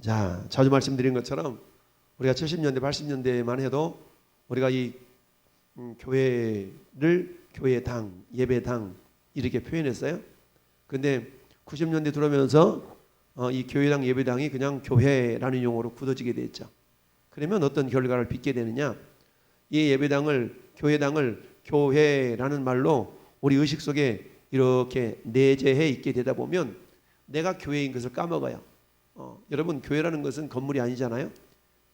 자, 자주 말씀드린 것처럼 우리가 70년대, 80년대만 해도 우리가 이 교회를 교회당, 예배당 이렇게 표현했어요. 근데 90년대 들어오면서 이 교회당, 예배당이 그냥 교회라는 용어로 굳어지게 됐죠. 그러면 어떤 결과를 빚게 되느냐? 이 예배당을, 교회당을 교회라는 말로 우리 의식 속에 이렇게 내재해 있게 되다 보면 내가 교회인 것을 까먹어요. 여러분, 교회라는 것은 건물이 아니잖아요.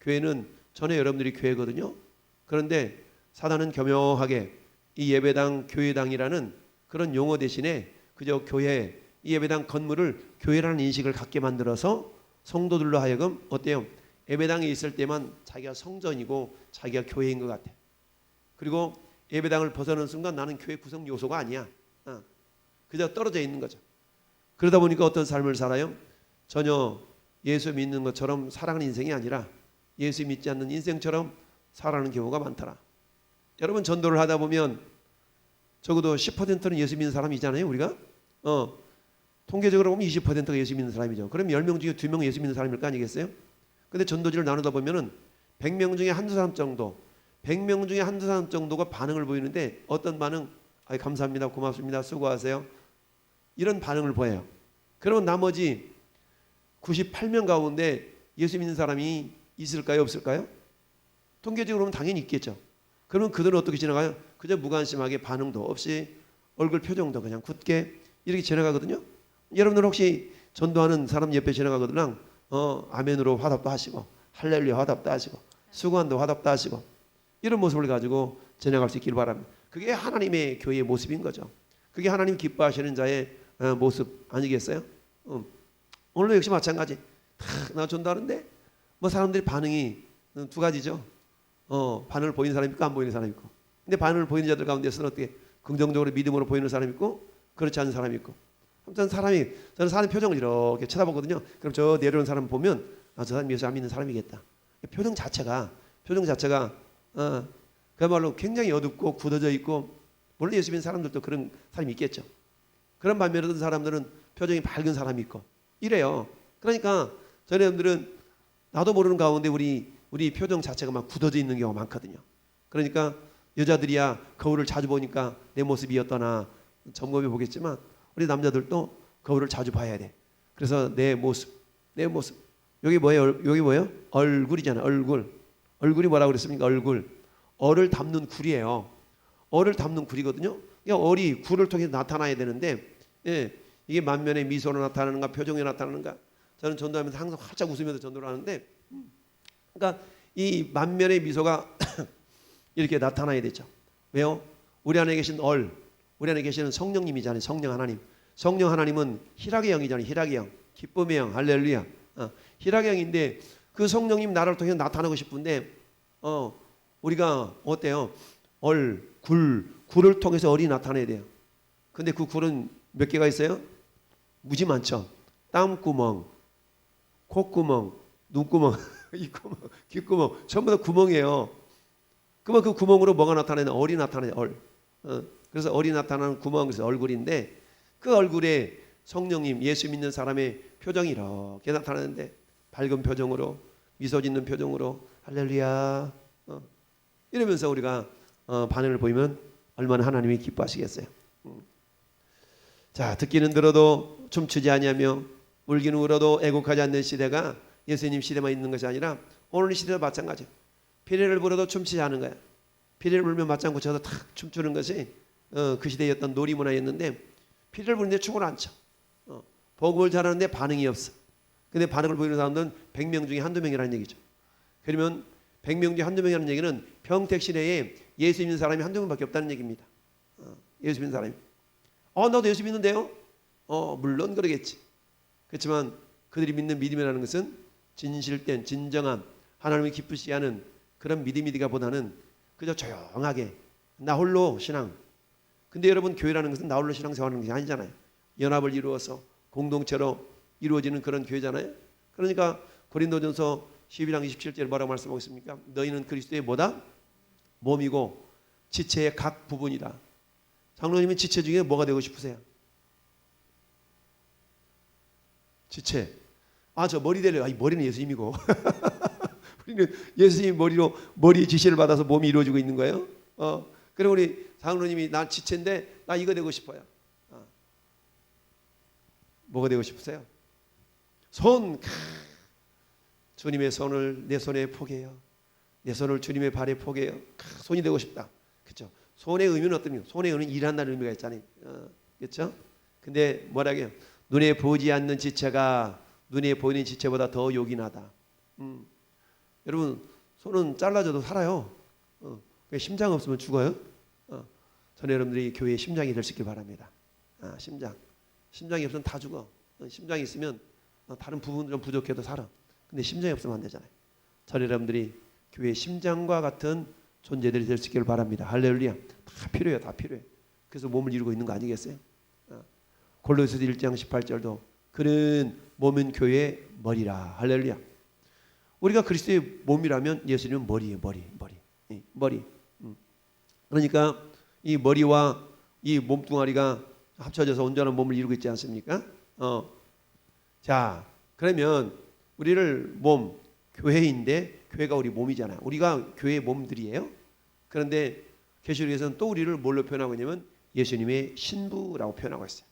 교회는 전에 여러분들이 교회거든요. 그런데 사단은 교묘하게 이 예배당, 교회당이라는 그런 용어 대신에 그저 교회, 이 예배당 건물을 교회라는 인식을 갖게 만들어서 성도들로 하여금 어때요? 예배당에 있을 때만 자기가 성전이고 자기가 교회인 것 같아. 그리고 예배당을 벗어나는 순간 나는 교회 구성 요소가 아니야. 그저 떨어져 있는 거죠. 그러다 보니까 어떤 삶을 살아요? 전혀 예수 믿는 것처럼 살아가는 인생이 아니라 예수 믿지 않는 인생처럼 살아가는 경우가 많더라. 여러분, 전도를 하다 보면 적어도 10%는 예수 믿는 사람이잖아요, 우리가. 통계적으로 보면 20%가 예수 믿는 사람이죠. 그럼 10명 중에 2명 예수 믿는 사람일 거 아니겠어요? 근데 전도지를 나누다 보면은 100명 중에 한두 사람 정도, 100명 중에 한두 사람 정도가 반응을 보이는데 어떤 반응? 감사합니다, 고맙습니다, 수고하세요, 이런 반응을 보여요. 그러면 나머지 98명 가운데 예수 믿는 사람이 있을까요, 없을까요? 통계적으로 보면 당연히 있겠죠. 그러면 그들은 어떻게 지나가요? 그저 무관심하게 반응도 없이 얼굴 표정도 그냥 굳게 이렇게 지나가거든요. 여러분들 혹시 전도하는 사람 옆에 지나가거든요. 아멘으로 화답도 하시고 할렐루야 화답도 하시고 수고한다 화답도 하시고 이런 모습을 가지고 지나갈 수 있기를 바랍니다. 그게 하나님의 교회의 모습인 거죠. 그게 하나님 기뻐하시는 자의 모습 아니겠어요? 오늘도 역시 마찬가지. 나 전도하는데 뭐 사람들이 반응이 두 가지죠. 반응을 보이는 사람이 있고 안 보이는 사람이 있고. 근데 반응을 보이는 자들 가운데서는 어떻게 긍정적으로 믿음으로 보이는 사람이 있고 그렇지 않은 사람이 있고. 아무튼 저는 사람 표정을 이렇게 쳐다보거든요. 그럼 저 내려오는 사람 보면 저 사람이 예수 안 믿는 사람이겠다. 표정 자체가 그야말로 굉장히 어둡고 굳어져 있고, 물론 예수 믿는 사람들도 그런 사람이 있겠죠. 그런 반면에 어떤 사람들은 표정이 밝은 사람이 있고 이래요. 그러니까 저희 여러분들은 나도 모르는 가운데 우리 표정 자체가 막 굳어져 있는 경우가 많거든요. 그러니까 여자들이야 거울을 자주 보니까 내 모습이 어떠나 점검해 보겠지만 우리 남자들도 거울을 자주 봐야 돼. 그래서 내 모습 여기 뭐예요? 여기 뭐예요? 얼굴이잖아요. 얼굴이 뭐라고 그랬습니까? 얼을 담는 굴이에요. 얼을 담는 굴이거든요. 그러니까 얼이 굴을 통해 나타나야 되는데 이게 만면의 미소로 나타나는가 표정에 나타나는가. 저는 전도하면서 항상 활짝 웃으면서 전도를 하는데, 그러니까 이 만면의 미소가 이렇게 나타나야 되죠. 왜요? 우리 안에 계신 우리 안에 계시는 성령님이잖아요. 성령 하나님은 희락의 영이잖아요. 희락의 영, 기쁨의 영, 할렐루야. 희락의 영인데 그 성령님 나를 통해 나타나고 싶은데 우리가 어때요? 굴을 통해서 얼이 나타나야 돼요. 근데 그 굴은 몇 개가 있어요? 무지 많죠. 땀구멍, 콧구멍, 눈구멍, 입구멍, 귓구멍 전부 다 구멍이에요. 그러면 그 구멍으로 뭐가 나타나냐? 얼이 나타나요. 그래서 얼이 나타나는 구멍에서 얼굴인데 그 얼굴에 성령님, 예수 믿는 사람의 표정이 이렇게 나타나는데 밝은 표정으로, 미소 짓는 표정으로 할렐루야 이러면서 우리가 반응을 보이면 얼마나 하나님이 기뻐하시겠어요. 자, 듣기는 들어도 춤추지 아니하며 울기는 울어도 애곡하지 않는 시대가 예수님 시대만 있는 것이 아니라 오늘 시대도 마찬가지예요. 피리를 불어도 춤추지 않은 거야. 피리를 불면 맞장구 쳐서 탁 춤추는 것이 그 시대의 어떤 놀이문화였는데 피리를 부는데 춤을 안 춰. 복음을 잘하는데 반응이 없어. 근데 반응을 보이는 사람들은 100명 중에 한두 명이라는 얘기죠. 그러면 100명 중에 한두 명이라는 얘기는 평택 시내에 예수 믿는 사람이 한두 명밖에 없다는 얘기입니다. 예수 믿는 사람이. 나도 예수 믿는데요? 물론 그러겠지. 그렇지만 그들이 믿는 믿음이라는 것은 진실된 진정한 하나님이 기쁘시게 하는 그런 믿음이기가 보다는 그저 조용하게 나 홀로 신앙. 근데 여러분, 교회라는 것은 나 홀로 신앙 생활하는 게 아니잖아요. 연합을 이루어서 공동체로 이루어지는 그런 교회잖아요. 그러니까 고린도전서 12장 27절에 뭐라고 말씀하고 있습니까? 너희는 그리스도의 뭐다? 몸이고 지체의 각 부분이다. 장로님은 지체 중에 뭐가 되고 싶으세요? 지체. 아, 저 머리 되려. 이 머리는 예수님이고. 우리는 예수님 머리 지시를 받아서 몸이 이루어지고 있는 거예요. 그럼 우리 장로님이 나 지체인데 나 이거 되고 싶어요. 뭐가 되고 싶으세요? 주님의 손을 내 손에 포개요. 내 손을 주님의 발에 포개요. 손이 되고 싶다. 그렇죠? 손의 의미는 어떤 의미? 손의 의미는 일한다는 의미가 있잖아요. 그렇죠? 근데 뭐라고요? 눈에 보이지 않는 지체가 눈에 보이는 지체보다 더 요긴하다. 여러분, 손은 잘라져도 살아요. 심장 없으면 죽어요. 저는 여러분들이 교회의 심장이 될 수 있길 바랍니다. 심장이 없으면 다 죽어. 심장이 있으면 다른 부분들은 부족해도 살아. 근데 심장이 없으면 안 되잖아요. 저는 여러분들이 교회의 심장과 같은 존재들이 될 수 있기를 바랍니다. 할렐루야. 다 필요해요. 다 필요해. 그래서 몸을 이루고 있는 거 아니겠어요? 골로새서 1장 18절도 그는 몸은 교회의 머리라. 할렐루야. 우리가 그리스도의 몸이라면 예수님은 머리예요. 머리. 그러니까 이 머리와 이 몸뚱아리가 합쳐져서 온전한 몸을 이루고 있지 않습니까? 자, 그러면 우리를 교회인데 교회가 우리 몸이잖아요. 우리가 교회의 몸들이에요. 그런데 계시록에서는 또 우리를 뭘로 표현하고 있냐면 예수님의 신부라고 표현하고 있어요.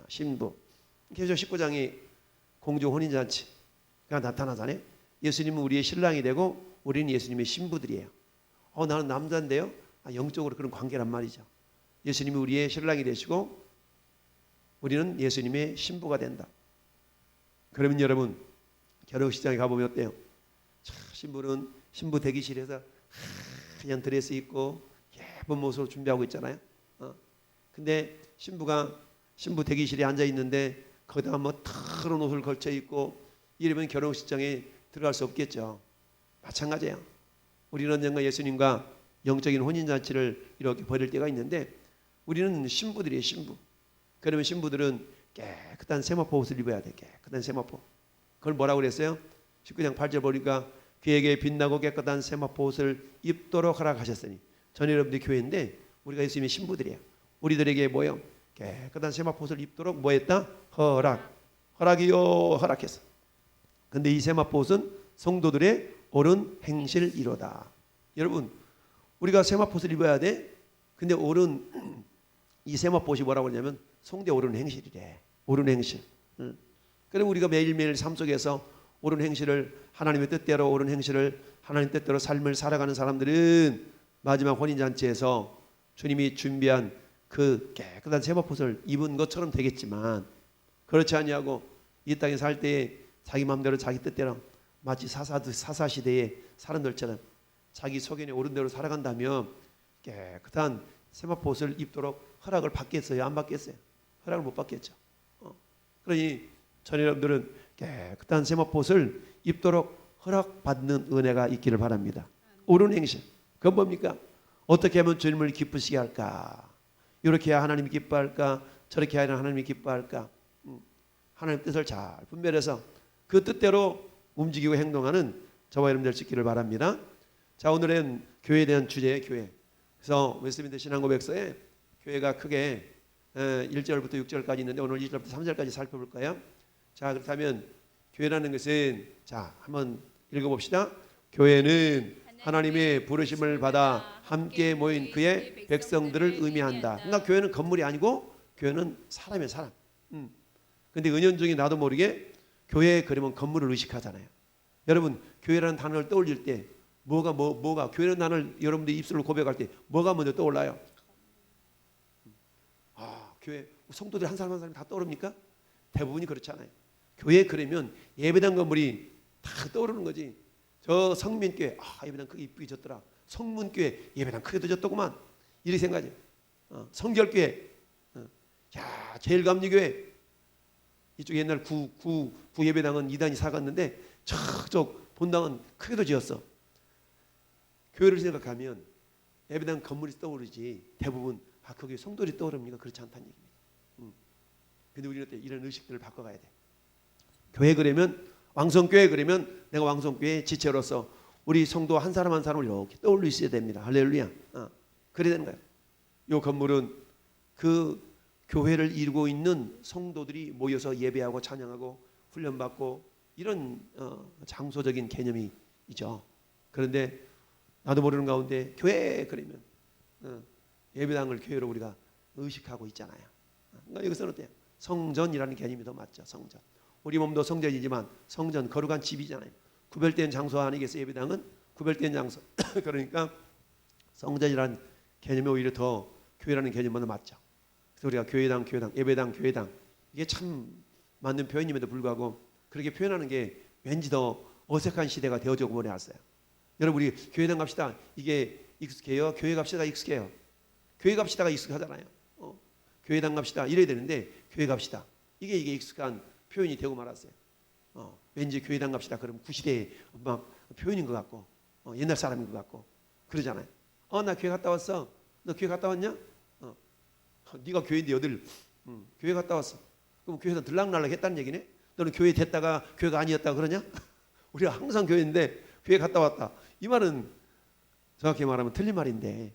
신부. 계시록 19장에 공중 혼인잔치가 나타나잖아요. 예수님은 우리의 신랑이 되고 우리는 예수님의 신부들이에요. 나는 남자인데요. 영적으로 그런 관계란 말이죠. 예수님이 우리의 신랑이 되시고 우리는 예수님의 신부가 된다. 그러면 여러분 결혼식장에 가보면 어때요? 신부는 신부 대기실에서 하얀 드레스 입고 예쁜 모습으로 준비하고 있잖아요. 근데 신부가 신부 대기실에 앉아 있는데 거기다가 뭐 털은 옷을 걸쳐 입고 이러면 결혼식장에 들어갈 수 없겠죠. 마찬가지예요. 우리는 언젠가 예수님과 영적인 혼인잔치를 이렇게 벌일 때가 있는데 우리는 신부들이에요. 신부. 그러면 신부들은 깨끗한 세마포 옷을 입어야 돼. 깨끗한 세마포. 그걸 뭐라고 그랬어요? 19장 8절 보니까 그에게 빛나고 깨끗한 세마포 옷을 입도록 허락하셨으니. 전 여러분들이 교회인데 우리가 예수님의 신부들이에요. 우리들에게 뭐예요? 깨끗한 세마포 옷을 입도록 뭐 했다? 허락이요. 허락했어. 근데 이 세마포 옷은 성도들의 옳은 행실이로다. 여러분, 우리가 세마포 옷을 입어야 돼. 근데 이 세마포 옷이 뭐라고 하냐면 성도의 옳은 행실이래. 옳은 행실. 그럼 우리가 매일매일 삶 속에서 옳은 행실을 하나님의 뜻대로 옳은 행실을 하나님 뜻대로 삶을 살아가는 사람들은 마지막 혼인잔치에서 주님이 준비한 그 깨끗한 세마포옷을 입은 것처럼 되겠지만 그렇지 아니하고 이 땅에 살 때에 자기 마음대로 자기 뜻대로 마치 사사시대의 사람들처럼 자기 소견에 옳은 대로 살아간다면 깨끗한 세마포옷을 입도록 허락을 받겠어요? 안 받겠어요? 허락을 못 받겠죠. 그러니 전 여러분들은 깨끗한 세마포옷을 입도록 허락받는 은혜가 있기를 바랍니다. 옳은 행실. 그건 뭡니까? 어떻게 하면 주님을 기쁘시게 할까? 이렇게 해야 하나님이 기뻐할까? 저렇게 해야 하나님이 기뻐할까? 하나님 뜻을 잘 분별해서 그 뜻대로 움직이고 행동하는 저와 여러분 될 수 있기를 바랍니다. 자, 오늘은 교회에 대한 주제예요. 교회. 그래서 웨스트민스터 신앙고백서에 교회가 크게 1절부터 6절까지 있는데 오늘 2절부터 3절까지 살펴볼까요? 자, 그렇다면 교회라는 것은 자, 한번 읽어봅시다. 교회는 하나님의 부르심을 받아 함께 모인 그의 백성들을 의미한다. 그러니까 교회는 건물이 아니고 교회는 사람이에요. 사람. 근데 은연중에 나도 모르게 교회 그러면 건물을 의식하잖아요. 여러분 교회라는 단어를 떠올릴 때 뭐가 교회라는 단어를 여러분들이 입술로 고백할 때 뭐가 먼저 떠올라요? 교회 성도들 한 사람 한 사람 다 떠오릅니까? 대부분이 그렇지 않아요. 교회 그러면 예배당 건물이 다 떠오르는 거지. 저 성민교회 예배당 크게 이쁘게 졌더라. 성문교회 예배당 크게 더 졌더구만. 이렇게 생각하지. 성결교회 제일감리교회 이쪽 옛날 구 예배당은 2단이 사갔는데 저쪽 본당은 크게도 지었어. 교회를 생각하면 예배당 건물이 떠오르지 대부분 거기 성도들이 떠오릅니까? 그렇지 않다는 얘기입니다. 근데 우리는 이런 의식들을 바꿔가야 돼. 교회 그러면 왕성교회 그러면 내가 왕성교회 지체로서 우리 성도 한 사람 한 사람을 이렇게 떠올릴 수 있어야 됩니다. 할렐루야. 그래야 되는 거예요. 이 건물은 그 교회를 이루고 있는 성도들이 모여서 예배하고 찬양하고 훈련받고 이런 장소적인 개념이 있죠. 그런데 나도 모르는 가운데 교회 그러면 예배당을 교회로 우리가 의식하고 있잖아요. 그러니까 이것은 어때요? 성전이라는 개념이 더 맞죠. 성전. 우리 몸도 성전이지만 성전 거룩한 집이잖아요. 구별된 장소 아니겠어요? 예배당은 구별된 장소. 그러니까 성전이라는 개념이 오히려 더 교회라는 개념보다 맞죠. 그래서 우리가 교회당, 예배당, 교회당 이게 참 맞는 표현임에도 불구하고 그렇게 표현하는 게 왠지 더 어색한 시대가 되어져 버려왔어요. 여러분 우리 교회당 갑시다. 이게 익숙해요? 교회 갑시다 익숙해요? 교회 갑시다가 익숙하잖아요. 교회당 갑시다 이래야 되는데 교회 갑시다 이게 익숙한 표현이 되고 말았어요. 왠지 교회당 갑시다 그러면 구시대의 막 표현인 것 같고 옛날 사람인 것 같고 그러잖아요. 나 교회 갔다 왔어. 너 교회 갔다 왔냐? 네가 교회인데 여들 교회 갔다 왔어. 그럼 교회에서 들락날락 했다는 얘기네. 너는 교회 됐다가 교회가 아니었다 그러냐? 우리가 항상 교회인데 교회 갔다 왔다. 이 말은 정확히 말하면 틀린 말인데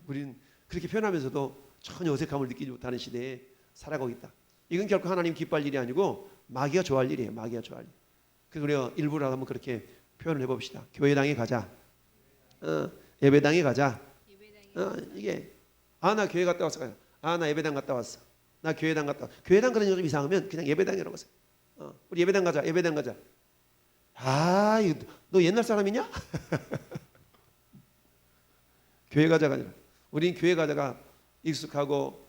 우리는 그렇게 표현하면서도 전혀 어색함을 느끼지 못하는 시대에 살아가고 있다. 이건 결코 하나님 기뻐할 일이 아니고 마귀가 좋아할 일이에요. 마귀가 좋아할 일. 그래서 우리가 일부러 한번 그렇게 표현을 해봅시다. 교회당에 가자. 예배당에 가자. 이게 나 교회 갔다 왔어. 나 예배당 갔다 왔어. 나 교회당 갔다 왔어. 교회당 그런 좀 이상하면 그냥 예배당이라고 하세요. 우리 예배당 가자. 예배당 가자. 너 옛날 사람이냐? 교회 가자가 아니라 우린 교회 가자가 익숙하고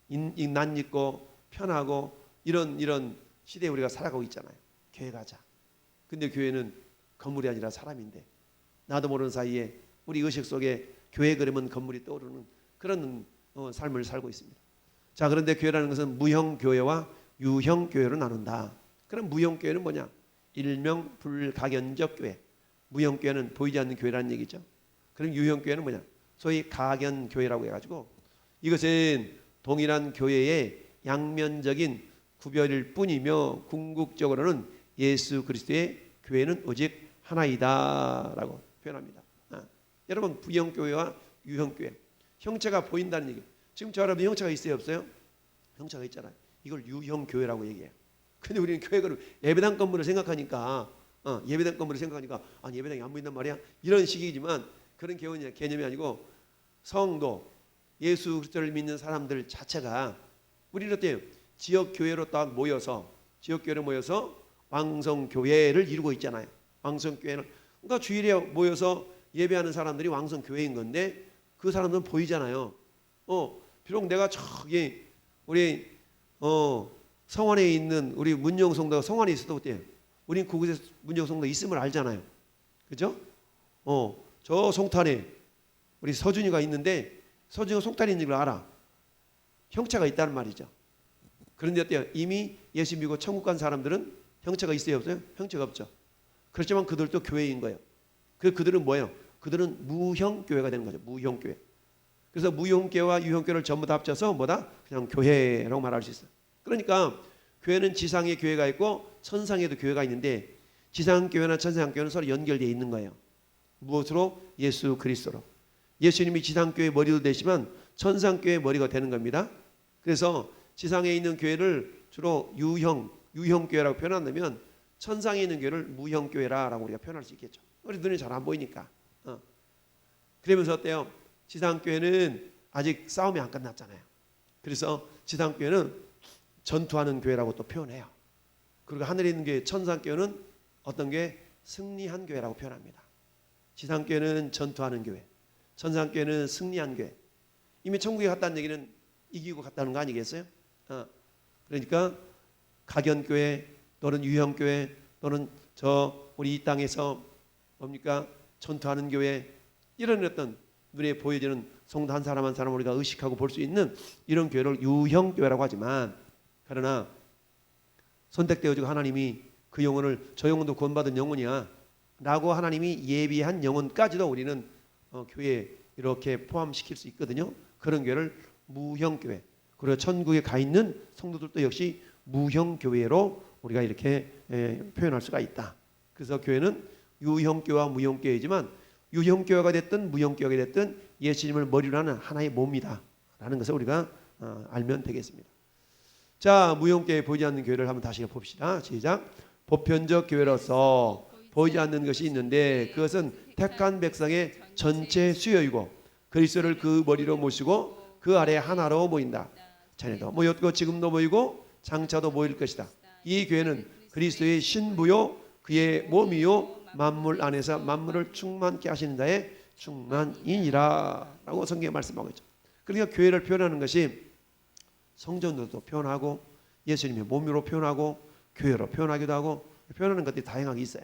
낯익고 편하고 이런 시대에 우리가 살아가고 있잖아요. 교회 가자. 근데 교회는 건물이 아니라 사람인데 나도 모르는 사이에 우리 의식 속에 교회 그러면 건물이 떠오르는 그런 삶을 살고 있습니다. 자, 그런데 교회라는 것은 무형 교회와 유형 교회로 나눈다. 그럼 무형 교회는 뭐냐? 일명 불가견적 교회. 무형 교회는 보이지 않는 교회라는 얘기죠. 그럼 유형 교회는 뭐냐? 소위 가견 교회라고 해가지고 이것은 동일한 교회의 양면적인 구별일 뿐이며 궁극적으로는 예수 그리스도의 교회는 오직 하나이다라고 표현합니다. 여러분 부형 교회와 유형 교회 형체가 보인다는 얘기. 지금 저 여러분 형체가 있어요 없어요? 형체가 있잖아요. 이걸 유형 교회라고 얘기해요. 근데 우리는 교회를 예배당 건물을 생각하니까 예배당 건물을 생각하니까 예배당이 안 보인단 말이야. 이런 식이지만 그런 개념이 아니고 성도 예수 그리스도를 믿는 사람들 자체가 우리는 어때요? 지역 교회로 딱 모여서 왕성 교회를 이루고 있잖아요. 왕성 교회는 그러니까 주일에 모여서 예배하는 사람들이 왕성 교회인 건데 그 사람들은 보이잖아요. 비록 내가 저기 우리 성원에 있는 우리 문영성도가 성원에 있어도 어때요? 우린 그곳에 문영성도 있음을 알잖아요. 그죠? 저 송탄에 우리 서준이가 있는데 서준이가 송탄에 있는 걸 알아. 형체가 있다는 말이죠. 그런데 어때요? 이미 예수 믿고 천국 간 사람들은 형체가 있어요 없어요? 형체가 없죠. 그렇지만 그들도 교회인 거예요. 그들은 뭐예요? 그들은 무형교회가 되는 거죠. 무형교회. 그래서 무형교회와 유형교회를 전부 다 합쳐서 뭐다? 그냥 교회라고 말할 수 있어요. 그러니까 교회는 지상에 교회가 있고 천상에도 교회가 있는데 지상교회나 천상교회는 서로 연결되어 있는 거예요. 무엇으로? 예수 그리스도로. 예수님이 지상교회의 머리도 되시면 천상교회의 머리가 되는 겁니다. 그래서 지상에 있는 교회를 주로 유형교회라고 표현한다면 천상에 있는 교회를 무형교회라고 우리가 표현할 수 있겠죠. 우리 눈에 잘 안 보이니까. 그러면서 어때요? 지상교회는 아직 싸움이 안 끝났잖아요. 그래서 지상교회는 전투하는 교회라고 또 표현해요. 그리고 하늘에 있는 교회 천상교회는 어떤 교회? 승리한 교회라고 표현합니다. 지상교회는 전투하는 교회, 천상교회는 승리한 교회. 이미 천국에 갔다는 얘기는 이기고 갔다는 거 아니겠어요? 그러니까 가견교회 또는 유형교회 또는 우리 이 땅에서 뭡니까? 전투하는 교회 이런 어떤 눈에 보여지는 성도 한 사람 한 사람 우리가 의식하고 볼 수 있는 이런 교회를 유형교회라고 하지만 그러나 선택되어지고 하나님이 그 영혼을 저 영혼도 구원받은 영혼이야 라고 하나님이 예비한 영혼까지도 우리는 교회에 이렇게 포함시킬 수 있거든요. 그런 교회를 무형교회. 그리고 천국에 가 있는 성도들도 역시 무형교회로 우리가 이렇게 표현할 수가 있다. 그래서 교회는 유형교회와 무형교회이지만 유형교회가 됐든 무형교회가 됐든 예수님을 머리로 하는 하나의 몸이다 라는 것을 우리가 알면 되겠습니다. 자, 무형교회 보이지 않는 교회를 한번 다시 봅시다. 시작. 보편적 교회로서 보이지 않는 것이 있는데 그것은 택한 백성의 전체 수요이고 그리스도를 그 머리로 모시고 그 아래 하나로 모인다. 자네도 모였고 지금도 모이고 장차도 모일 것이다. 이 교회는 그리스도의 신부요 그의 몸이요 만물 안에서 만물을 충만케 하시는 자의 충만이니라 라고 성경에 말씀하고 있죠. 그러니까 교회를 표현하는 것이 성전으로도 표현하고 예수님의 몸으로 표현하고 교회로 표현하기도 하고 표현하는 것들이 다양하게 있어요.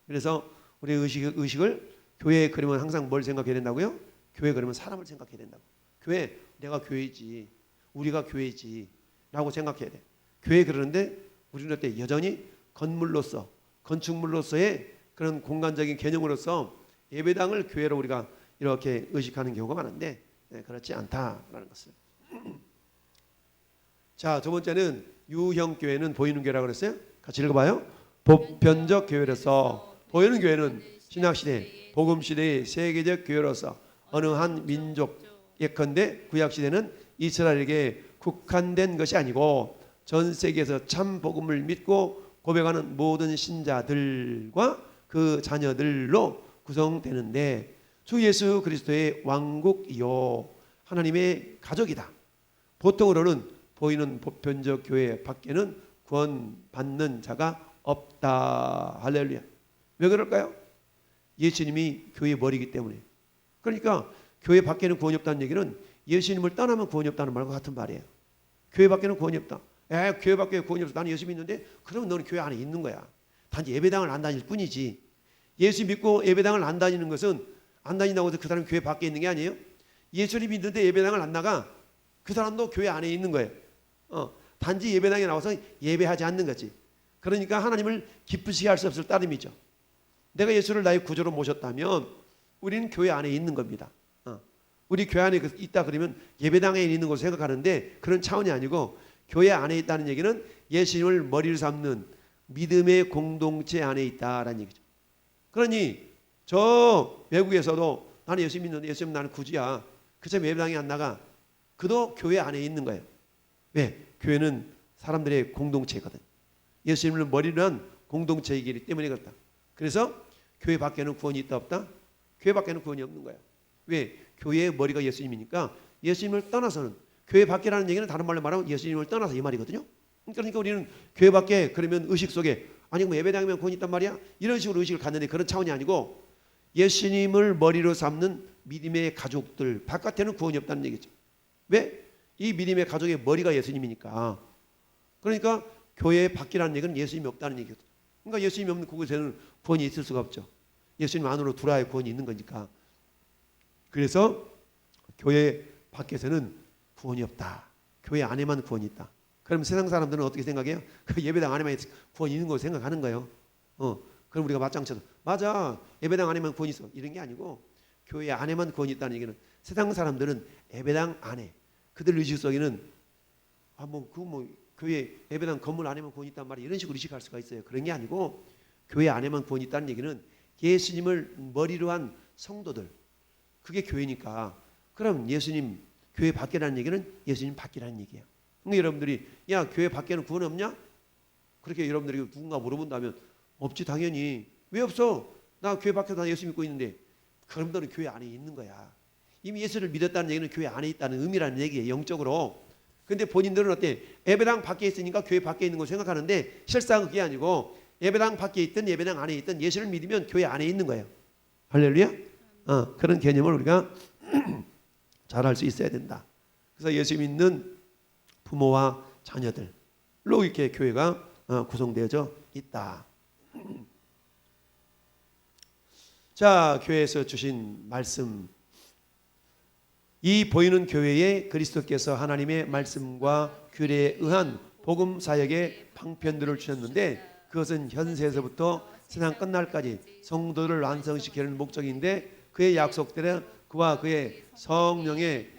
그래서 우리 의식을 교회에 그리면 항상 뭘 생각해야 된다고요? 교회 그러면 사람을 생각해야 된다고. 교회 내가 교회지 우리가 교회지 라고 생각해야 돼. 교회 그러는데 우리는 어때? 여전히 건물로서 건축물로서의 그런 공간적인 개념으로서 예배당을 교회로 우리가 이렇게 의식하는 경우가 많은데 그렇지 않다라는 것을. 자, 두 번째는 유형 교회는 보이는 교회라고 그랬어요. 같이 읽어봐요. 보편적 교회로서 보이는 교회는 신약시대 복음시대의 세계적 교회로서 어느 한 민족 예컨대 구약시대는 이스라엘에게 국한된 것이 아니고 전 세계에서 참 복음을 믿고 고백하는 모든 신자들과 그 자녀들로 구성되는데 주 예수 그리스도의 왕국이요 하나님의 가족이다. 보통으로는 보이는 보편적 교회 밖에는 구원받는 자가 없다. 할렐루야. 왜 그럴까요? 예수님이 교회의 머리이기 때문에. 그러니까 교회 밖에는 구원이 없다는 얘기는 예수님을 떠나면 구원이 없다는 말과 같은 말이에요. 교회 밖에는 구원이 없다. 교회 밖에 구원이 없어. 나는 예수 믿는데 그러면 너는 교회 안에 있는 거야. 단지 예배당을 안 다닐 뿐이지. 예수 믿고 예배당을 안 다니는 것은 안 다닌다고 해서 그 사람이 교회 밖에 있는 게 아니에요. 예수를 믿는데 예배당을 안 나가 그 사람도 교회 안에 있는 거예요. 단지 예배당에 나와서 예배하지 않는 거지. 그러니까 하나님을 기쁘시게 할 수 없을 따름이죠. 내가 예수를 나의 구주로 모셨다면 우리는 교회 안에 있는 겁니다. 우리 교회 안에 있다 그러면 예배당에 있는 것을 생각하는데 그런 차원이 아니고 교회 안에 있다는 얘기는 예수님을 머리를 삼는 믿음의 공동체 안에 있다라는 얘기죠. 그러니 저 외국에서도 나는 예수 믿는데 예수님 나는 구주야. 그 사람 예배당에 안 나가. 그도 교회 안에 있는 거예요. 왜? 교회는 사람들의 공동체거든. 예수님을 머리로 한 공동체이기 때문에 그렇다. 그래서 교회 밖에는 구원이 있다 없다? 교회 밖에는 구원이 없는 거예요. 왜? 교회의 머리가 예수님이니까 예수님을 떠나서는 교회 밖이라는 얘기는 다른 말로 말하면 예수님을 떠나서 이 말이거든요. 그러니까 우리는 교회 밖에 그러면 의식 속에 아니 뭐 예배당이면 구원이 있단 말이야? 이런 식으로 의식을 갖는데 그런 차원이 아니고 예수님을 머리로 삼는 믿음의 가족들 바깥에는 구원이 없다는 얘기죠. 왜? 이 믿음의 가족의 머리가 예수님이니까. 그러니까 교회 밖이라는 얘기는 예수님이 없다는 얘기거든요. 그러니까 예수님이 없는 그곳에는 구원이 있을 수가 없죠. 예수님 안으로 들어와야 구원이 있는 거니까. 그래서 교회 밖에서는 구원이 없다. 교회 안에만 구원이 있다. 그럼 세상 사람들은 어떻게 생각해요? 그 예배당 안에만 구원이 있는 걸 생각하는 거예요. 그럼 우리가 맞짱 쳐서 맞아 예배당 안에만 구원이 있어 이런 게 아니고 교회 안에만 구원이 있다는 얘기는 세상 사람들은 예배당 안에 그들 의식 속에는 교회 예배당 건물 안에만 구원이 있단 말이야 이런 식으로 의식할 수가 있어요. 그런 게 아니고 교회 안에만 구원이 있다는 얘기는 예수님을 머리로 한 성도들 그게 교회니까 그럼 예수님 교회 밖이라는 얘기는 예수님 밖이라는 얘기야. 그러니까 여러분들이 야 교회 밖에는 구원 없냐? 그렇게 여러분들이 누군가 물어본다면 없지 당연히. 왜 없어? 나 교회 밖에서 나 예수 믿고 있는데. 그럼 너는 교회 안에 있는 거야. 이미 예수를 믿었다는 얘기는 교회 안에 있다는 의미라는 얘기예요. 영적으로. 근데 본인들은 어때? 예배당 밖에 있으니까 교회 밖에 있는 걸 생각하는데 실상 그게 아니고 예배당 밖에 있든 예배당 안에 있든 예수를 믿으면 교회 안에 있는 거예요. 할렐루야? 그런 개념을 우리가 잘 알 수 있어야 된다. 그래서 예수 믿는 부모와 자녀들로 이렇게 교회가 구성되어져 있다. 자, 교회에서 주신 말씀. 이 보이는 교회에 그리스도께서 하나님의 말씀과 규례에 의한 복음 사역의 방편들을 주셨는데 그것은 현세에서부터 세상 끝날까지 성도를 완성시키는 목적인데 그의 약속대로 그와 그의 성령의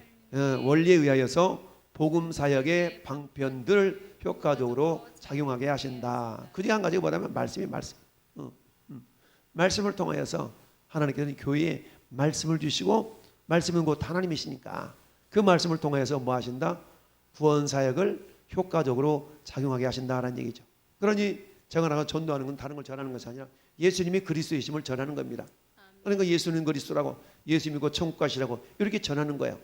원리에 의하여서 복음 사역의 방편들을 효과적으로 작용하게 하신다. 그 중에 한 가지가 뭐냐면 말씀이 말씀. 말씀을 통하여서 하나님께서는 교회에 말씀을 주시고 말씀은 곧 하나님이시니까 그 말씀을 통하여서 뭐 하신다? 구원 사역을 효과적으로 작용하게 하신다라는 얘기죠. 그러니 정하나가 전도하는 건 다른 걸 전하는 것이 아니라 예수님이 그리스도이심을 전하는 겁니다. 그러니까 예수는 그리스도라고, 예수 믿고 천국 가시라고 이렇게 전하는 거예요.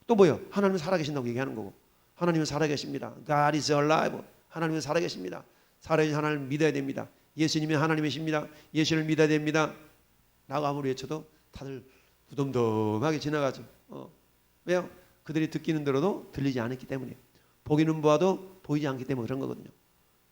또 뭐요? 하나님은 살아계신다고 얘기하는 거고, 하나님은 살아계십니다. God is alive. 하나님은 살아계십니다. 살아계신 하나님을 믿어야 됩니다. 예수님이 하나님이십니다. 예수를 믿어야 됩니다. 라고 아무리 외쳐도 다들 무덤덤하게 지나가죠. 왜요? 그들이 듣기는 들어도 들리지 않았기 때문에, 보기는 보아도 보이지 않기 때문에 그런 거거든요.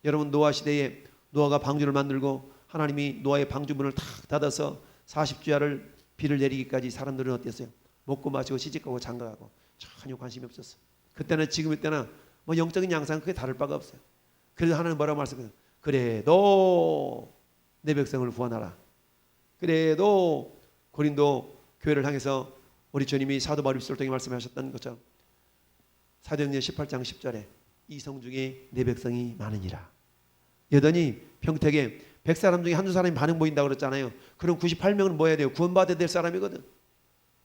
여러분, 노아 시대에 노아가 방주를 만들고 하나님이 노아의 방주문을 탁 닫아서 40주야를 비를 내리기까지 사람들은 어땠어요? 먹고 마시고 시집가고 장가가고 전혀 관심이 없었어요. 그때나 지금 때나 뭐 영적인 양상은 크게 다를 바가 없어요. 그래서 하나님 뭐라고 말씀해요? 그래도 내 백성을 구원하라. 그래도 고린도 교회를 향해서 우리 주님이 사도 바울 에피스톨 통해 말씀하셨던 것처럼 사도행전 18장 10절에 이성 중에 내 백성이 많으니라. 여전히 평택에 100사람 중에 한두 사람이 반응 보인다고 그랬잖아요. 그럼 98명은 뭐 해야 돼요? 구원받아야 될 사람이거든.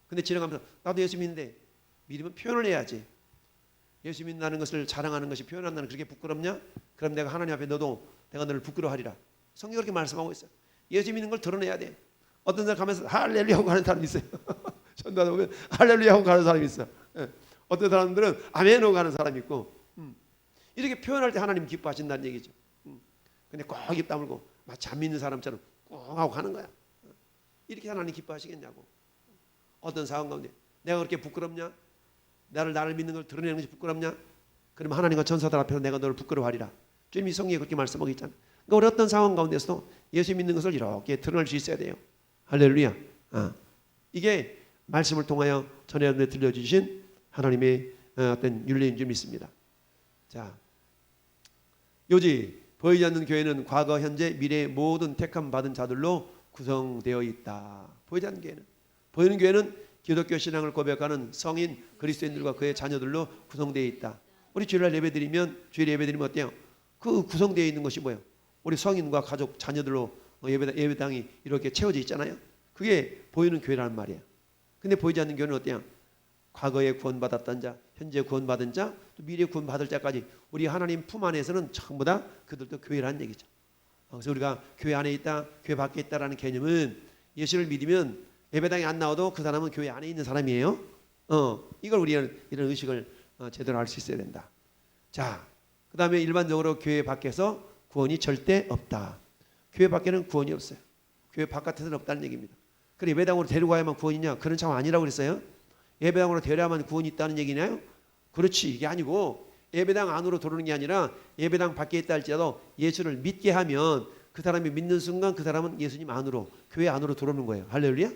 근데 지나가면서 나도 예수 믿는데, 믿으면 표현을 해야지. 예수 믿는다는 것을 자랑하는 것이 표현한다는, 그렇게 부끄럽냐? 그럼 내가 하나님 앞에 너도 내가 너를 부끄러워하리라. 성경이 그렇게 말씀하고 있어요. 예수 믿는 걸 드러내야 돼. 어떤 사람 가면서 할렐루야 하고 가는 사람이 있어요. 전도하다 보면 할렐루야 하고 가는 사람이 있어요. 어떤 사람들은 아멘 하고 가는 사람이 있고, 이렇게 표현할 때 하나님 기뻐하신다는 얘기죠. 근데 꼭 입 다물고 마치 안 믿는 사람처럼 꼭 하고 가는 거야. 이렇게 하나님 기뻐하시겠냐고. 어떤 상황 가운데 내가 그렇게 부끄럽냐? 나를 믿는 걸 드러내는 것이 부끄럽냐? 그러면 하나님과 천사들 앞에서 내가 너를 부끄러워하리라. 주님이 성경에 그렇게 말씀하고 있잖아요. 그러니까 우리 어떤 상황 가운데서도 예수 믿는 것을 이렇게 드러낼 수 있어야 돼요. 할렐루야. 이게 말씀을 통하여 전에 들려주신 하나님의 어떤 윤리인 줄 믿습니다. 자, 요지 보이지 않는 교회는 과거, 현재, 미래의 모든 택함 받은 자들로 구성되어 있다. 보이지 않는 교회는, 보이는 교회는 기독교 신앙을 고백하는 성인 그리스도인들과 그의 자녀들로 구성되어 있다. 우리 주일날 예배드리면, 주일 예배드리면 어때요? 그 구성되어 있는 것이 뭐예요? 우리 성인과 가족, 자녀들로 예배당이 이렇게 채워져 있잖아요. 그게 보이는 교회라는 말이에요. 근데 보이지 않는 교회는 어때요? 과거에 구원받았던 자, 현재 구원받은 자, 또 미래 구원받을 자까지 우리 하나님 품 안에서는 전부 다 그들도 교회라는 얘기죠. 그래서 우리가 교회 안에 있다, 교회 밖에 있다라는 개념은, 예수를 믿으면 예배당에 안 나와도 그 사람은 교회 안에 있는 사람이에요. 이걸 우리 이런 의식을 제대로 알 수 있어야 된다. 자, 그 다음에 일반적으로 교회 밖에서 구원이 절대 없다. 교회 밖에는 구원이 없어요. 교회 바깥에서는 없다는 얘기입니다. 그래, 예배당으로 데리고 가야만 구원이냐? 그런 상황 아니라고 그랬어요. 예배당으로 데려야만 구원이 있다는 얘기냐요? 그렇지, 이게 아니고, 예배당 안으로 들어오는 게 아니라 예배당 밖에 있다 할지라도 예수를 믿게 하면 그 사람이 믿는 순간 그 사람은 예수님 안으로, 교회 안으로 들어오는 거예요. 할렐루야.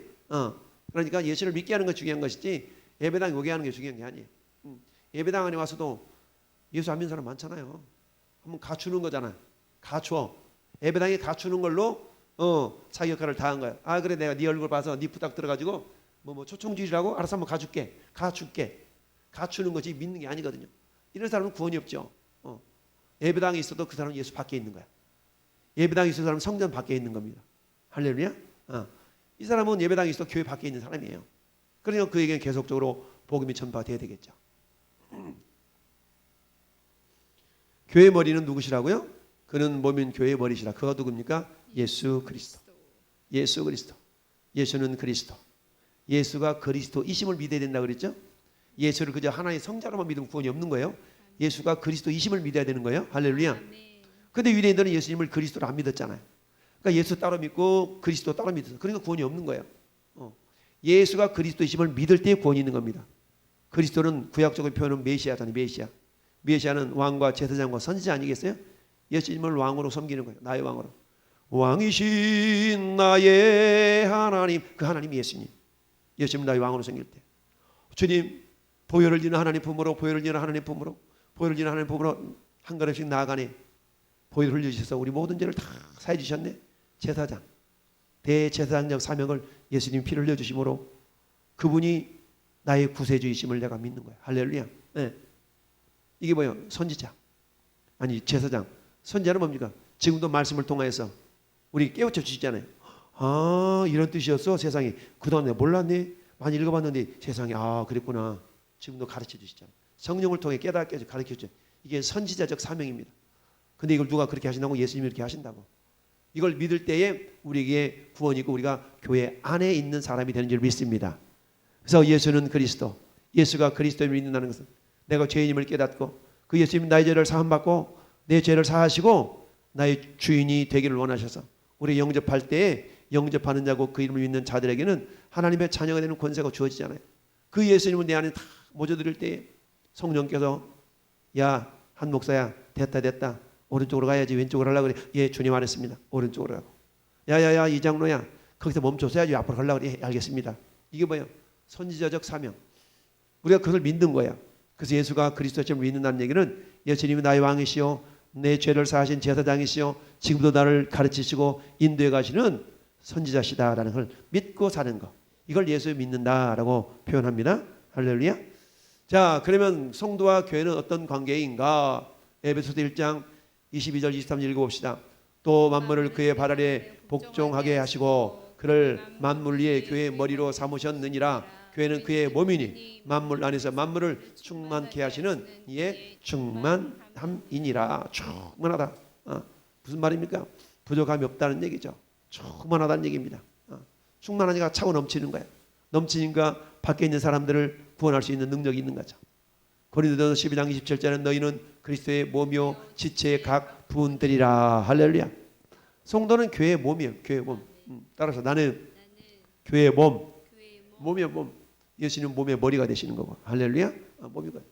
그러니까 예수를 믿게 하는 게 중요한 것이지 예배당 오게 하는 게 중요한 게 아니에요. 예배당 안에 와서도 예수 안 믿는 사람 많잖아요. 한번 갖추는 거잖아요. 갖춰. 예배당에 갖추는 걸로 자기 역할을 다한 거야. 아, 그래, 내가 네 얼굴 봐서 네 부탁 들어가지고 뭐 초청지시라고 알아서 한번 가줄게. 갖추는 거지 믿는 게 아니거든요. 이런 사람은 구원이 없죠. 예배당에 있어도 그 사람은 예수 밖에 있는 거야. 예배당에 있어도 사람은 성전 밖에 있는 겁니다. 할렐루야. 이 사람은 예배당에 있어도 교회 밖에 있는 사람이에요. 그러니까 그에게는 계속적으로 복음이 전파돼야 되겠죠. 교회 머리는 누구시라고요? 그는 몸인 교회의 머리시라. 그가 누굽니까? 예수 그리스도. 예수 그리스도. 예수는 그리스도. 예수가 그리스도이심을 믿어야 된다 그랬죠? 예수를 그저 하나의 성자로만 믿으면 구원이 없는 거예요. 예수가 그리스도이심을 믿어야 되는 거예요. 할렐루야. 근데 유대인들은 예수님을 그리스도로 안 믿었잖아요. 그러니까 예수 따로 믿고 그리스도 따로 믿었어요. 그러니까 구원이 없는 거예요. 예수가 그리스도이심을 믿을 때 구원이 있는 겁니다. 그리스도는 구약적으로 표현은 메시아잖아요. 메시아는 왕과 제사장과 선지자 아니겠어요? 예수님을 왕으로 섬기는 거예요. 나의 왕으로. 왕이신 나의 하나님, 그 하나님이 예수님. 예수님 나의 왕으로 섬길 때, 주님 보혈을 지는 하나님 품으로, 보혈을 지는 하나님 품으로, 보혈을 지는 하나님 품으로 한 걸음씩 나아가네. 보혈을 흘려주셔서 우리 모든 죄를 다 사해 주셨네. 제사장, 대제사장적 사명을 예수님 피를 흘려주심으로 그분이 나의 구세주이심을 내가 믿는 거야. 할렐루야. 네. 이게 뭐예요? 선지자, 아니 제사장. 선지자는 뭡니까? 지금도 말씀을 통해서 우리 깨우쳐 주시잖아요. 아, 이런 뜻이었어. 세상에 그동안 내가 몰랐네. 많이 읽어봤는데 세상에 아 그랬구나. 지금도 가르쳐 주시잖아요. 성령을 통해 깨닫게 가르쳐 주죠. 이게 선지자적 사명입니다. 근데 이걸 누가 그렇게 하신다고? 예수님이 그렇게 하신다고. 이걸 믿을 때에 우리에게 구원이 있고 우리가 교회 안에 있는 사람이 되는 줄 믿습니다. 그래서 예수는 그리스도, 예수가 그리스도를 믿는다는 것은 내가 죄인임을 깨닫고 그 예수님 나의 죄를 사함받고 내 죄를 사하시고 나의 주인이 되기를 원하셔서 우리 영접할 때에 영접하는 자고 그 이름을 믿는 자들에게는 하나님의 자녀가 되는 권세가 주어지잖아요. 그 예수님을 내 안에 다 모셔드릴 때에 성령께서 야, 한 목사야, 됐다. 오른쪽으로 가야지. 왼쪽으로 하려고 그래. 예, 주님 알았습니다. 오른쪽으로 가고. 야야야, 이 장로야, 거기서 멈춰서야지. 앞으로 가려고 그래. 예, 알겠습니다. 이게 뭐예요? 선지자적 사명. 우리가 그걸 믿는 거야. 그래서 예수가 그리스도를 믿는다는 얘기는 예수님이 나의 왕이시오, 내 죄를 사하신 제사장이시오, 지금도 나를 가르치시고 인도해 가시는 선지자시다라는 걸 믿고 사는 거. 이걸 예수 믿는다라고 표현합니다. 할렐루야. 자, 그러면 성도와 교회는 어떤 관계인가? 에베소서 1장 22절 23절 읽어봅시다. 또 만물을 그의 발 아래 복종하게 하시고 그를 만물 위에 교회의 머리로 삼으셨느니라. 교회는 그의 몸이니 만물 안에서 만물을 충만케 하시는 이의 충만함이니라. 충만하다. 무슨 말입니까? 부족함이 없다는 얘기죠. 충만하다는 얘기입니다. 충만하니까 차고 넘치는 거예요. 넘치니까 밖에 있는 사람들을 구원할 수 있는 능력이 있는 거죠. 고린도전서 12장 27절에는 너희는 그리스도의 몸이요 지체의 각 부분들이라. 할렐루야. 성도는 교회의 몸이에요. 교회의 몸. 따라서 나는 교회의 몸. 몸이요 몸. 예수님은 몸의 머리가 되시는 거고. 할렐루야. 몸이고.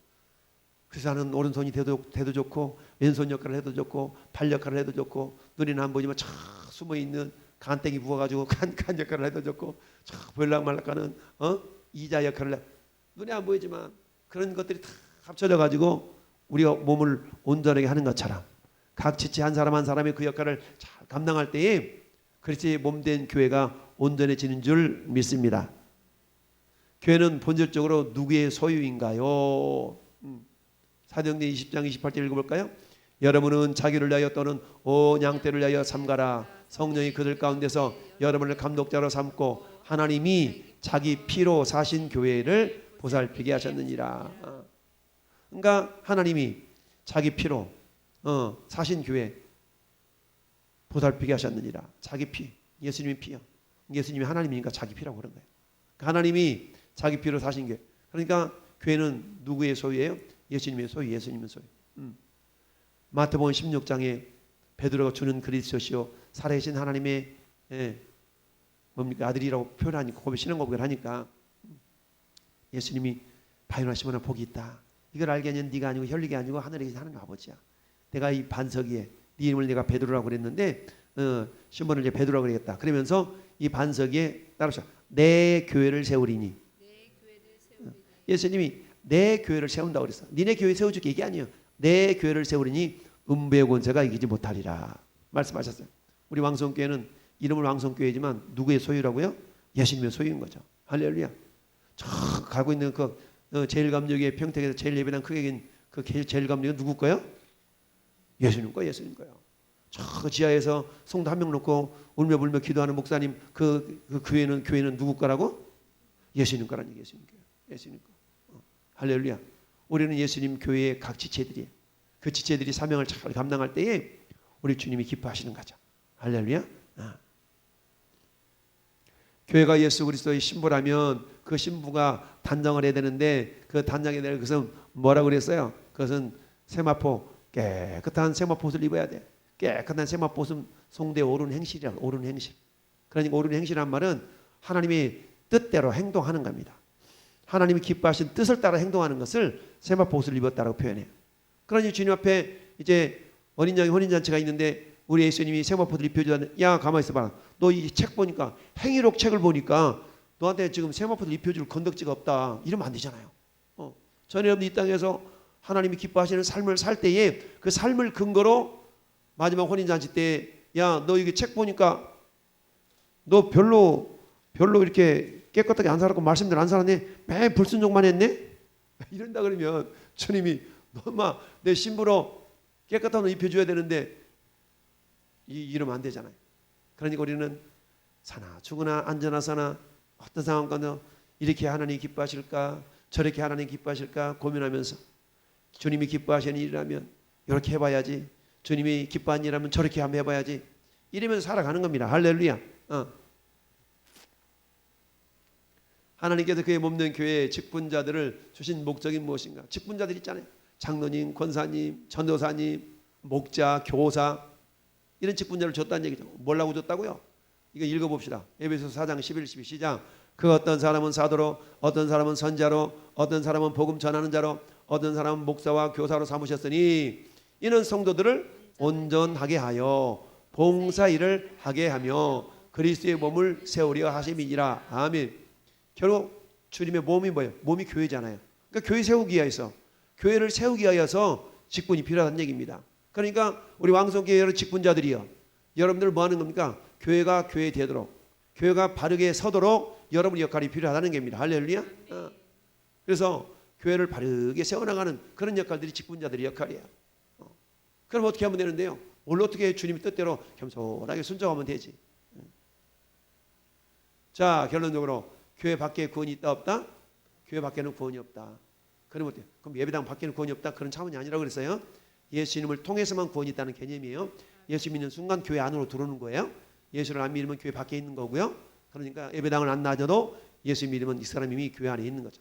그래서 나는 오른손이 돼도 좋고 왼손 역할을 해도 좋고 팔 역할을 해도 좋고 눈에는 안 보이지만 참 숨어있는 간땡이 부어가지고 간 역할을 해도 좋고 참 볼락말락하는 이자 역할을 해. 눈에 안 보이지만 그런 것들이 다 합쳐져 가지고 우리가 몸을 온전하게 하는 것처럼 각 지체 한 사람 한 사람이 그 역할을 잘 감당할 때에 그리스도의 몸된 교회가 온전해지는 줄 믿습니다. 교회는 본질적으로 누구의 소유인가요? 사도행전 20장 28절 읽어볼까요? 여러분은 자기를 위하여 또는 온 양떼를 위하여 삼가라. 성령이 그들 가운데서 여러분을 감독자로 삼고 하나님이 자기 피로 사신 교회를 보살피게 하셨느니라. 그러니까 하나님이 자기 피로 사신 교회 보살피게 하셨느니라. 자기 피, 예수님의 피요. 예수님이 하나님이니까 자기 피라고 그런 거예요. 하나님이 자기 피로 사신 교회. 그러니까 교회는 누구의 소유예요? 예수님의 소유, 예수님의 소유. 마태복음 16장에 베드로가 주는 그리스도시요 살아계신 하나님의 뭡니까 아들이라고 표현하니까 고백 신앙 고백을 하니까 예수님이 바요나 시몬아 복이 있다. 이걸 알게 하는 네가 아니고 혈육이 아니고 하늘에 계신 하나님 아버지야. 내가 이 반석 위에 네 이름을 내가 베드로라고 그랬는데 시몬을 이제 베드로라고 그러겠다. 그러면서 이 반석 위에 따라서 내 교회를 세우리니. 예수님이 내 교회를 세운다고 그랬어. 니네 교회 세워줄게 이게 아니에요. 내 교회를 세우리니 음부의 권세가 이기지 못하리라 말씀하셨어요. 우리 왕성교회는 이름은 왕성교회지만 누구의 소유라고요? 예수님의 소유인 거죠. 할렐루야. 저 가고 있는 그 제일감력의 평택에서 제일 예배당 크게 긴 그 제일감력은 누구 거예요? 예수님 거예요. 예수님 거예요. 저 지하에서 성도 한 명 놓고 울며 불며 기도하는 목사님 그 교회는 누구 거라고? 예수님 거라니. 예수님 거예요. 예수님 거. 할렐루야. 우리는 예수님 교회의 각 지체들이에요. 그 지체들이 사명을 잘 감당할 때에 우리 주님이 기뻐하시는 거죠. 할렐루야. 교회가 예수 그리스도의 신부라면 그 신부가 단장을 해야 되는데 그 단장에 대한 것은 뭐라고 그랬어요? 그것은 세마포, 깨끗한 세마포옷을 입어야 돼. 깨끗한 세마포옷은 성도의 옳은 행실이라고. 옳은 행실. 그러니까 옳은 행실이란 말은 하나님의 뜻대로 행동하는 겁니다. 하나님이 기뻐하신 뜻을 따라 행동하는 것을 세마포옷을 입었다라고 표현해요. 그러니 주님 앞에 이제 어린 양의 혼인잔치가 있는데 우리 예수님이 세마포옷을 입혀주다는 야 가만히 있어봐. 너 이 책 보니까 행위록 책을 보니까 너한테 지금 세마포옷을 입혀줄 건덕지가 없다. 이러면 안 되잖아요. 저는 여러분 이 땅에서 하나님이 기뻐하시는 삶을 살 때에 그 삶을 근거로 마지막 혼인잔치 때 야 너 이게 책 보니까 너 별로 이렇게 깨끗하게 안 살았고 말씀들 안 살았네. 매일 불순종만 했네. 이런다 그러면 주님이 너마 내 신부로 깨끗한 옷 입혀줘야 되는데 이러면 안 되잖아요. 그러니까 우리는 사나 죽으나 앉아나 사나 어떤 상황 가운데 이렇게 하나님 기뻐하실까 저렇게 하나님 기뻐하실까 고민하면서 주님이 기뻐하시는 일이라면 이렇게 해봐야지 주님이 기뻐한 일하면 저렇게 한번 해봐야지. 이러면서 살아가는 겁니다. 할렐루야. 하나님께서 그의 몸된 교회의 직분자들을 주신 목적이 무엇인가? 직분자들 있잖아요. 장로님, 권사님, 전도사님, 목자, 교사 이런 직분자를 줬다는 얘기죠. 뭐라고 줬다고요? 이거 읽어봅시다. 에베소서 4장 11, 12 시작. 그 어떤 사람은 사도로, 어떤 사람은 선자로, 어떤 사람은 복음 전하는 자로, 어떤 사람은 목사와 교사로 삼으셨으니 이는 성도들을 온전하게 하여 봉사 일을 하게 하며 그리스도의 몸을 세우려 하심이니라. 아멘. 결국 주님의 몸이 뭐예요? 몸이 교회잖아요. 그러니까 교회 세우기 위해서, 교회를 세우기 위해서 직분이 필요하다는 얘기입니다. 그러니까 우리 왕성교회 직분자들이요, 여러분들 뭐 하는 겁니까? 교회가 교회 되도록, 교회가 바르게 서도록 여러분의 역할이 필요하다는 겁니다. 할렐루야. 그래서 교회를 바르게 세워나가는 그런 역할들이 직분자들의 역할이에요. 그럼 어떻게 하면 되는데요? 오늘 어떻게 주님의 뜻대로 겸손하게 순종하면 되지. 자, 결론적으로 교회 밖에 구원이 있다 없다? 교회 밖에는 구원이 없다. 그러면 어때요? 그럼 예배당 밖에는 구원이 없다? 그런 차원이 아니라고 그랬어요. 예수님을 통해서만 구원이 있다는 개념이에요. 예수 믿는 순간 교회 안으로 들어오는 거예요. 예수를 안 믿으면 교회 밖에 있는 거고요. 그러니까 예배당을 안 나눠도 예수 믿으면 이 사람이 이미 교회 안에 있는 거죠.